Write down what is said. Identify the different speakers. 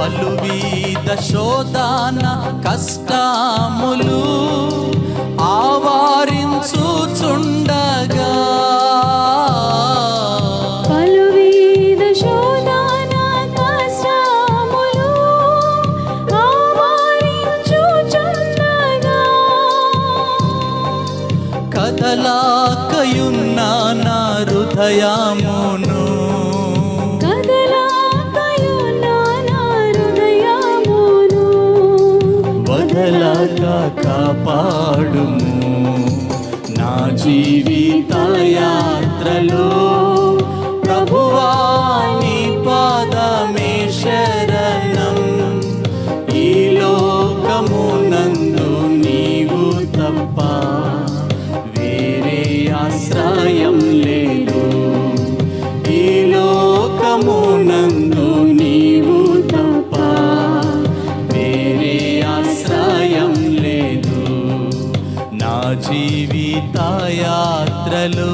Speaker 1: పలువిధ శోధన కష్టములు ఆవరించుచుండగా
Speaker 2: పలువిధ శోధన కష్టములు ఆవరించుచుండగా
Speaker 1: కదలాకయున్న నా హృదయమును వదలక కాపాడుము. నా జీవిత యాత్రలో ప్రభువా నీ పాదమే శరణం. ఈ లోకమునందు నీవు తప్ప వేరే ఆశ్రయం లేదు. ఈ లోకమునందు నీవు తప్ప వేరే ఆశ్రయం లేదు. నా జీవిత యాత్రలో